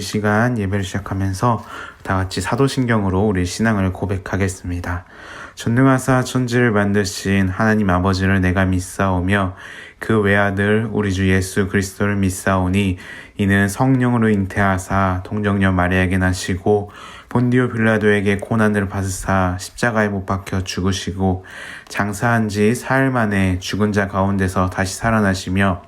시간 예배를 시작하면서 다 같이 사도신경으로 우리 신앙을 고백하겠습니다. 전능하사 천지를 만드신 하나님 아버지를 내가 믿사오며 그 외아들 우리 주 예수 그리스도를 믿사오니 이는 성령으로 잉태하사 동정녀 마리아에게 나시고 본디오 빌라도에게 고난을 받으사 십자가에 못 박혀 죽으시고 장사한 지 사흘 만에 죽은 자 가운데서 다시 살아나시며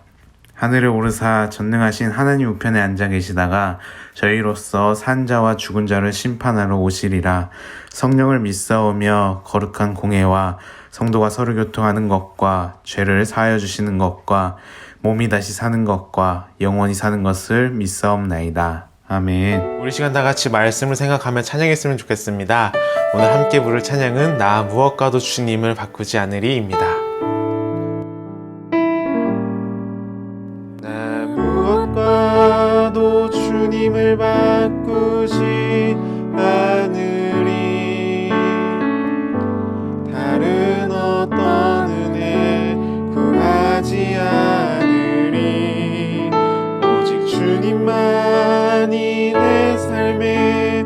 하늘에 오르사 전능하신 하나님 우편에 앉아 계시다가 저희로서 산자와 죽은 자를 심판하러 오시리라. 성령을 믿사오며 거룩한 공회와 성도가 서로 교통하는 것과 죄를 사하여 주시는 것과 몸이 다시 사는 것과 영원히 사는 것을 믿사옵나이다. 아멘. 우리 시간 다 같이 말씀을 생각하며 찬양했으면 좋겠습니다. 오늘 함께 부를 찬양은 나 무엇과도 주님을 바꾸지 않으리입니다. 나 무엇과도 주님을 바꾸지 않으리. 다른 어떤 은혜 구하지 않으리. 오직 주님만이 내 삶의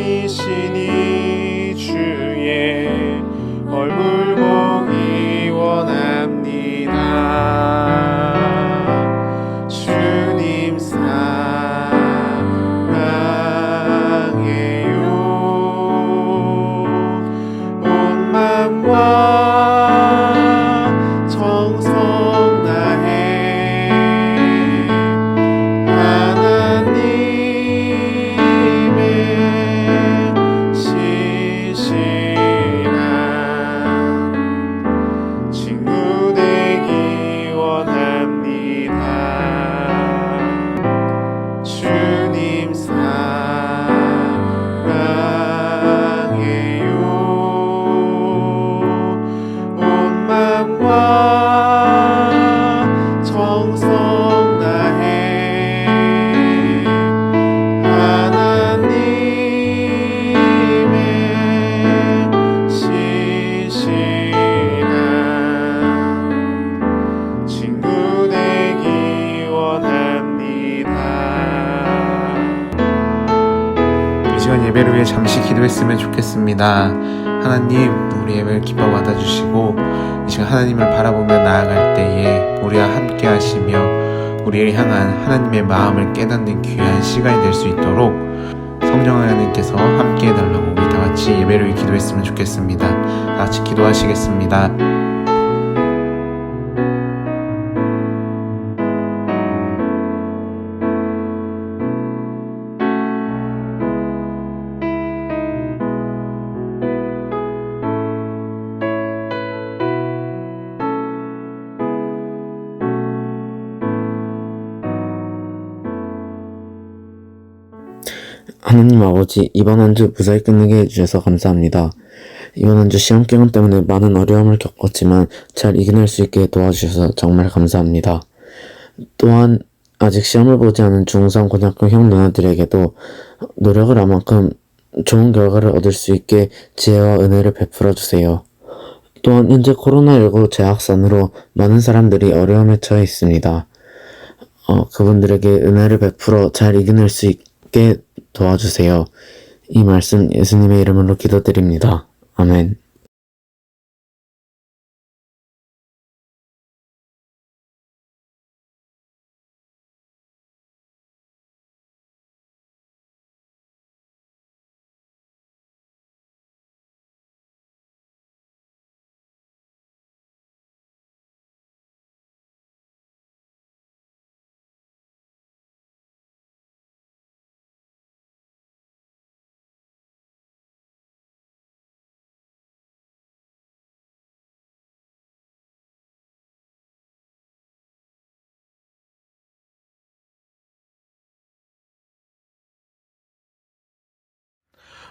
도움이시니 주의 얼굴 보기 원합니다. 주님 사랑해요. 온 맘과 정성 다해 하나님의 시시한 친구 되기 원합니다. 주님 사랑해요. 온 맘과 정성 다해 하나님의 시시한 친구 되기 원합니다. 이 시간 예배를 위해 잠시 기도했으면 좋겠습니다. 하나님, 우리 예배를 기뻐 받아주시고 이 시간 하나님을 바라보며 나아갈 때에 우리와 함께 하시며 우리를 향한 하나님의 마음을 깨닫는 귀한 시간이 될 수 있도록 성령 하나님께서 함께 해달라고 우리 다 같이 예배를 위해 기도했으면 좋겠습니다. 다 같이 기도하시겠습니다. 하나님 아버지, 이번 한 주 무사히 끝내게 해주셔서 감사합니다. 이번 한 주 시험 기간 때문에 많은 어려움을 겪었지만 잘 이겨낼 수 있게 도와주셔서 정말 감사합니다. 또한 아직 시험을 보지 않은 중3 고등학교 형 누나들에게도 노력을 한 만큼 좋은 결과를 얻을 수 있게 지혜와 은혜를 베풀어 주세요. 또한 현재 코로나19 재확산으로 많은 사람들이 어려움에 처해 있습니다. 그분들에게 은혜를 베풀어 잘 이겨낼 수 있게 도와주세요. 이 말씀 예수님의 이름으로 기도드립니다. 아멘.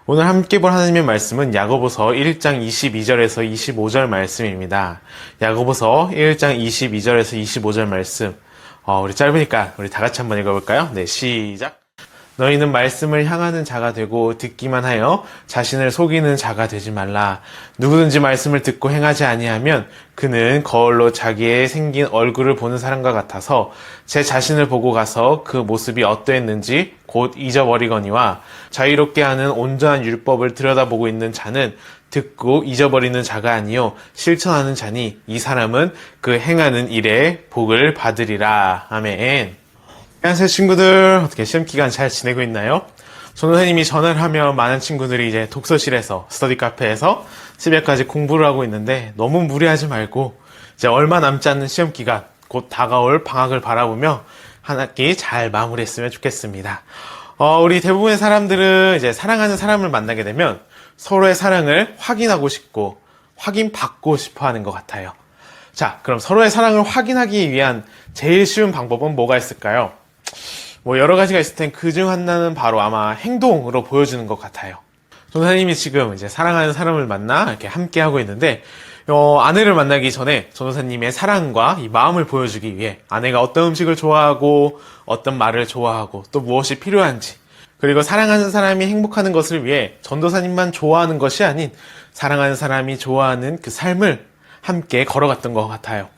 오늘 함께 볼 하나님의 말씀은 야고보서 1장 22절에서 25절 말씀입니다. 야고보서 1장 22절에서 25절 말씀. 우리 짧으니까 우리 다 같이 한번 읽어볼까요? 네, 시작. 너희는 말씀을 향하는 자가 되고 듣기만 하여 자신을 속이는 자가 되지 말라. 누구든지 말씀을 듣고 행하지 아니하면 그는 거울로 자기의 생긴 얼굴을 보는 사람과 같아서 제 자신을 보고 가서 그 모습이 어떠했는지 곧 잊어버리거니와 자유롭게 하는 온전한 율법을 들여다보고 있는 자는 듣고 잊어버리는 자가 아니요 실천하는 자니 이 사람은 그 행하는 일에 복을 받으리라. 아멘. 안녕하세요 친구들, 어떻게 시험기간 잘 지내고 있나요? 전도사님이 전화를 하면 많은 친구들이 이제 독서실에서 스터디 카페에서 새벽까지 공부를 하고 있는데 너무 무리하지 말고 이제 얼마 남지 않는 시험기간 곧 다가올 방학을 바라보며 한 학기 잘 마무리했으면 좋겠습니다. 우리 대부분의 사람들은 이제 사랑하는 사람을 만나게 되면 서로의 사랑을 확인하고 싶고 확인받고 싶어 하는 것 같아요. 자, 그럼 서로의 사랑을 확인하기 위한 제일 쉬운 방법은 뭐가 있을까요? 여러 가지가 있을 텐 그중 하나는 바로 아마 행동으로 보여주는 것 같아요. 전도사님이 지금 이제 사랑하는 사람을 만나 이렇게 함께 하고 있는데, 아내를 만나기 전에 전도사님의 사랑과 이 마음을 보여주기 위해 아내가 어떤 음식을 좋아하고 어떤 말을 좋아하고 또 무엇이 필요한지, 그리고 사랑하는 사람이 행복하는 것을 위해 전도사님만 좋아하는 것이 아닌 사랑하는 사람이 좋아하는 그 삶을 함께 걸어갔던 것 같아요.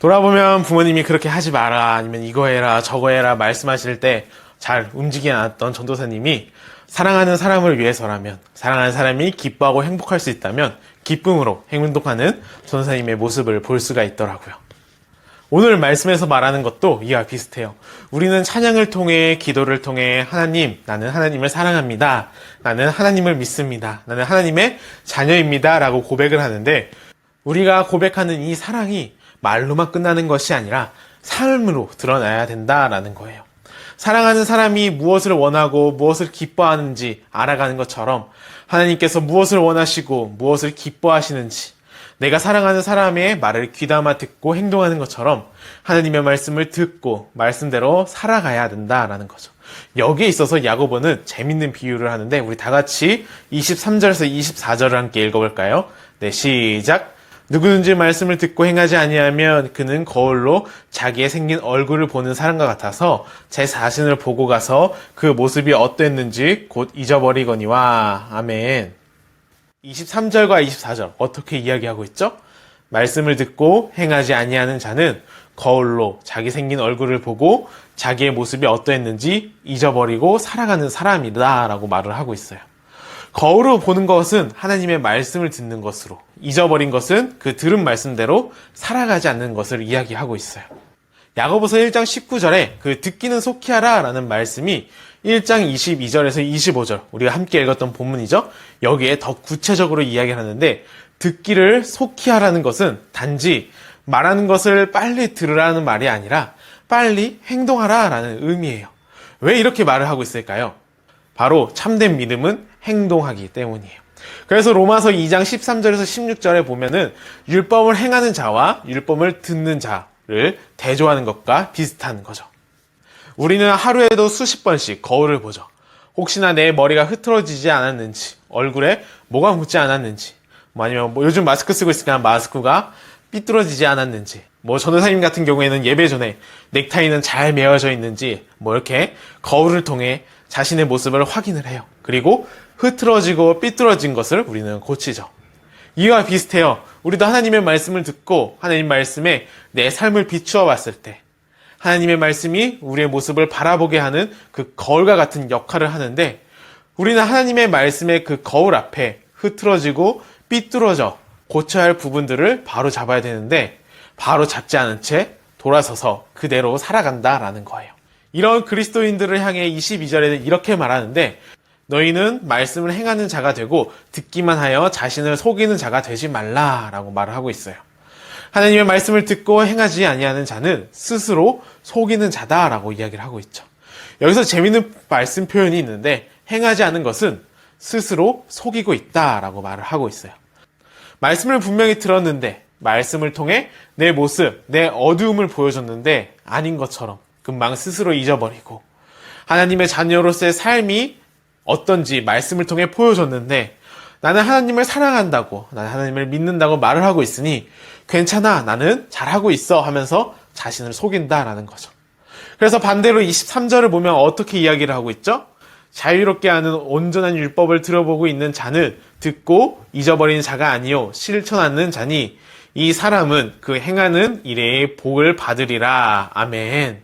돌아보면 부모님이 그렇게 하지 마라, 아니면 이거 해라, 저거 해라 말씀하실 때 잘 움직이지 않았던 전도사님이 사랑하는 사람을 위해서라면, 사랑하는 사람이 기뻐하고 행복할 수 있다면 기쁨으로 행동하는 전도사님의 모습을 볼 수가 있더라고요. 오늘 말씀에서 말하는 것도 이와 비슷해요. 우리는 찬양을 통해, 기도를 통해 하나님, 나는 하나님을 사랑합니다. 나는 하나님을 믿습니다. 나는 하나님의 자녀입니다. 라고 고백을 하는데, 우리가 고백하는 이 사랑이 말로만 끝나는 것이 아니라 삶으로 드러나야 된다라는 거예요. 사랑하는 사람이 무엇을 원하고 무엇을 기뻐하는지 알아가는 것처럼 하나님께서 무엇을 원하시고 무엇을 기뻐하시는지 내가 사랑하는 사람의 말을 귀담아 듣고 행동하는 것처럼 하나님의 말씀을 듣고 말씀대로 살아가야 된다라는 거죠. 여기에 있어서 야고보는 재밌는 비유를 하는데 우리 다 같이 23절에서 24절을 함께 읽어볼까요? 네, 시작! 누구든지 말씀을 듣고 행하지 아니하면 그는 거울로 자기의 생긴 얼굴을 보는 사람과 같아서 제 자신을 보고 가서 그 모습이 어땠는지 곧 잊어버리거니와. 아멘. 23절과 24절 어떻게 이야기하고 있죠? 말씀을 듣고 행하지 아니하는 자는 거울로 자기 생긴 얼굴을 보고 자기의 모습이 어떠했는지 잊어버리고 살아가는 사람이다 라고 말을 하고 있어요. 거울로 보는 것은 하나님의 말씀을 듣는 것으로, 잊어버린 것은 그 들은 말씀대로 살아가지 않는 것을 이야기하고 있어요. 야고보서 1장 19절에 그 듣기는 속히 하라 라는 말씀이 1장 22절에서 25절, 우리가 함께 읽었던 본문이죠. 여기에 더 구체적으로 이야기를 하는데, 듣기를 속히 하라는 것은 단지 말하는 것을 빨리 들으라는 말이 아니라 빨리 행동하라 라는 의미예요. 왜 이렇게 말을 하고 있을까요? 바로 참된 믿음은 행동하기 때문이에요. 그래서 로마서 2장 13절에서 16절에 보면은 율법을 행하는 자와 율법을 듣는 자를 대조하는 것과 비슷한 거죠. 우리는 하루에도 수십 번씩 거울을 보죠. 혹시나 내 머리가 흐트러지지 않았는지, 얼굴에 뭐가 묻지 않았는지, 아니면 요즘 마스크 쓰고 있으니까 마스크가 삐뚤어지지 않았는지, 전도사님 같은 경우에는 예배 전에 넥타이는 잘 메어져 있는지, 이렇게 거울을 통해 자신의 모습을 확인을 해요. 그리고 흐트러지고 삐뚤어진 것을 우리는 고치죠. 이와 비슷해요. 우리도 하나님의 말씀을 듣고 하나님 말씀에 내 삶을 비추어 봤을 때 하나님의 말씀이 우리의 모습을 바라보게 하는 그 거울과 같은 역할을 하는데, 우리는 하나님의 말씀의 그 거울 앞에 흐트러지고 삐뚤어져 고쳐야 할 부분들을 바로 잡아야 되는데, 바로 잡지 않은 채 돌아서서 그대로 살아간다라는 거예요. 이런 그리스도인들을 향해 22절에 이렇게 말하는데, 너희는 말씀을 행하는 자가 되고 듣기만 하여 자신을 속이는 자가 되지 말라라고 말을 하고 있어요. 하나님의 말씀을 듣고 행하지 아니하는 자는 스스로 속이는 자다라고 이야기를 하고 있죠. 여기서 재미있는 말씀 표현이 있는데, 행하지 않은 것은 스스로 속이고 있다라고 말을 하고 있어요. 말씀을 분명히 들었는데, 말씀을 통해 내 모습, 내 어두움을 보여줬는데 아닌 것처럼 금방 스스로 잊어버리고, 하나님의 자녀로서의 삶이 어떤지 말씀을 통해 보여줬는데, 나는 하나님을 사랑한다고, 나는 하나님을 믿는다고 말을 하고 있으니 괜찮아, 나는 잘하고 있어 하면서 자신을 속인다라는 거죠. 그래서 반대로 23절을 보면 어떻게 이야기를 하고 있죠? 자유롭게 하는 온전한 율법을 들어보고 있는 자는 듣고 잊어버리는 자가 아니요 실천하는 자니 이 사람은 그 행하는 일에 복을 받으리라. 아멘.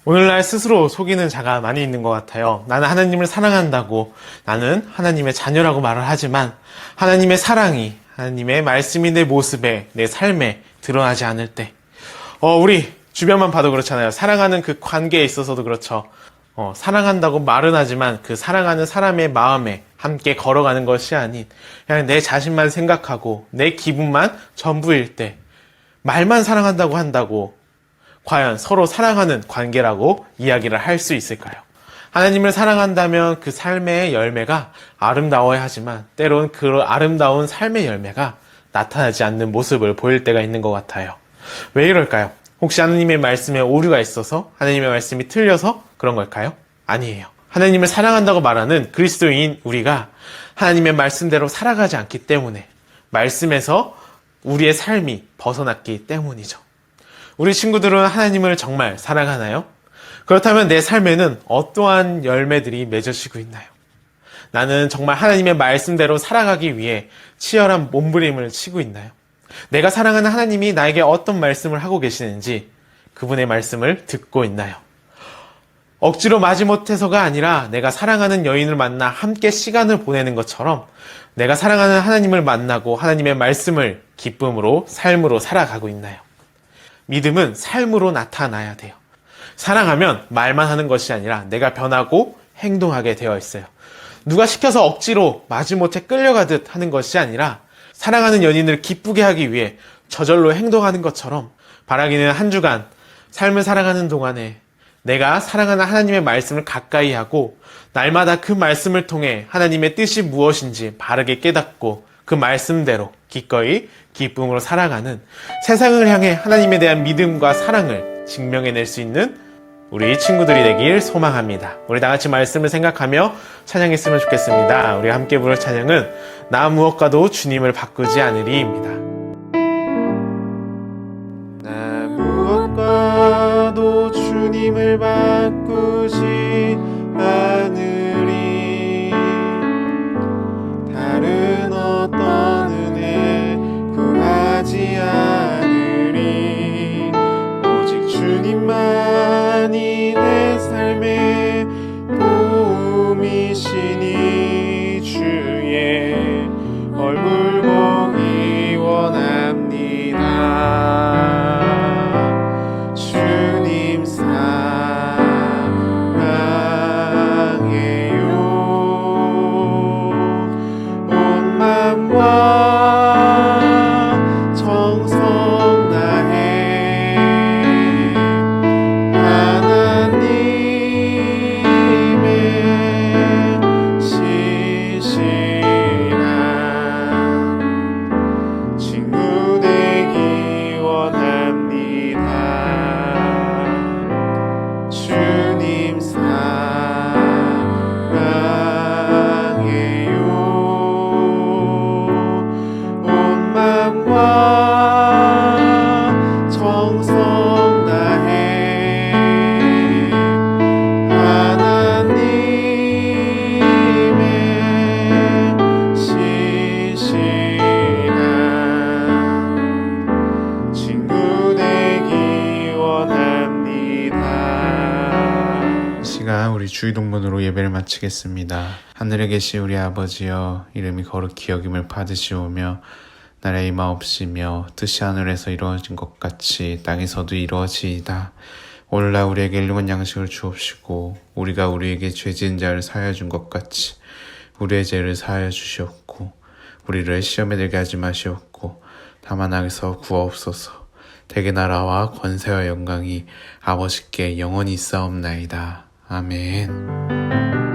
오늘날 스스로 속이는 자가 많이 있는 것 같아요. 나는 하나님을 사랑한다고, 나는 하나님의 자녀라고 말을 하지만 하나님의 사랑이, 하나님의 말씀이 내 모습에, 내 삶에 드러나지 않을 때, 우리 주변만 봐도 그렇잖아요. 사랑하는 그 관계에 있어서도 그렇죠. 사랑한다고 말은 하지만 그 사랑하는 사람의 마음에 함께 걸어가는 것이 아닌 그냥 내 자신만 생각하고 내 기분만 전부일 때 말만 사랑한다고 한다고 과연 서로 사랑하는 관계라고 이야기를 할 수 있을까요? 하나님을 사랑한다면 그 삶의 열매가 아름다워야 하지만 때론 그 아름다운 삶의 열매가 나타나지 않는 모습을 보일 때가 있는 것 같아요. 왜 이럴까요? 혹시 하나님의 말씀에 오류가 있어서 하나님의 말씀이 틀려서 그런 걸까요? 아니에요. 하나님을 사랑한다고 말하는 그리스도인 우리가 하나님의 말씀대로 살아가지 않기 때문에 말씀에서 우리의 삶이 벗어났기 때문이죠. 우리 친구들은 하나님을 정말 사랑하나요? 그렇다면 내 삶에는 어떠한 열매들이 맺어지고 있나요? 나는 정말 하나님의 말씀대로 살아가기 위해 치열한 몸부림을 치고 있나요? 내가 사랑하는 하나님이 나에게 어떤 말씀을 하고 계시는지 그분의 말씀을 듣고 있나요? 억지로 마지못해서가 아니라 내가 사랑하는 여인을 만나 함께 시간을 보내는 것처럼 내가 사랑하는 하나님을 만나고 하나님의 말씀을 기쁨으로 삶으로 살아가고 있나요? 믿음은 삶으로 나타나야 돼요. 사랑하면 말만 하는 것이 아니라 내가 변하고 행동하게 되어 있어요. 누가 시켜서 억지로 마지못해 끌려가듯 하는 것이 아니라 사랑하는 연인을 기쁘게 하기 위해 저절로 행동하는 것처럼 바라기는 한 주간 삶을 살아가는 동안에 내가 사랑하는 하나님의 말씀을 가까이 하고 날마다 그 말씀을 통해 하나님의 뜻이 무엇인지 바르게 깨닫고 그 말씀대로 기꺼이 기쁨으로 살아가는 세상을 향해 하나님에 대한 믿음과 사랑을 증명해낼 수 있는 우리 친구들이 되길 소망합니다. 우리 다 같이 말씀을 생각하며 찬양했으면 좋겠습니다. 우리 함께 부를 찬양은 나 무엇과도 주님을 바꾸지 않으리입니다. 나 무엇과도 주님을 바꾸지 않으리. 다른 어떤 은혜 구하지 않으리. 오직 주님만이 내 삶의 도움이시니 주의 얼굴 보기 원합니다. 주님 사랑해요. 온 마음과 정성 다해 하나님의 신실한 친구 되기 원합니다. 주님 사랑해요. 온 마음과 정성 다해 하나님의 신실한 친구 되기 원합니다. 이 시간 우리 주의동문으로 예배를 마치겠습니다. 하늘에 계신 우리 아버지여, 이름이 거룩히 여김을 받으시오며 나라의 임하옵시며 뜻이 하늘에서 이루어진 것 같이 땅에서도 이루어지이다. 오늘날 우리에게 일용한 양식을 주옵시고 우리가 우리에게 죄 지은 자를 사하여 준 것 같이 우리의 죄를 사하여 주시옵고 우리를 시험에 들게 하지 마시옵고 다만 악에서 구하옵소서. 대개 나라와 권세와 영광이 아버지께 영원히 있사옵나이다. 아멘.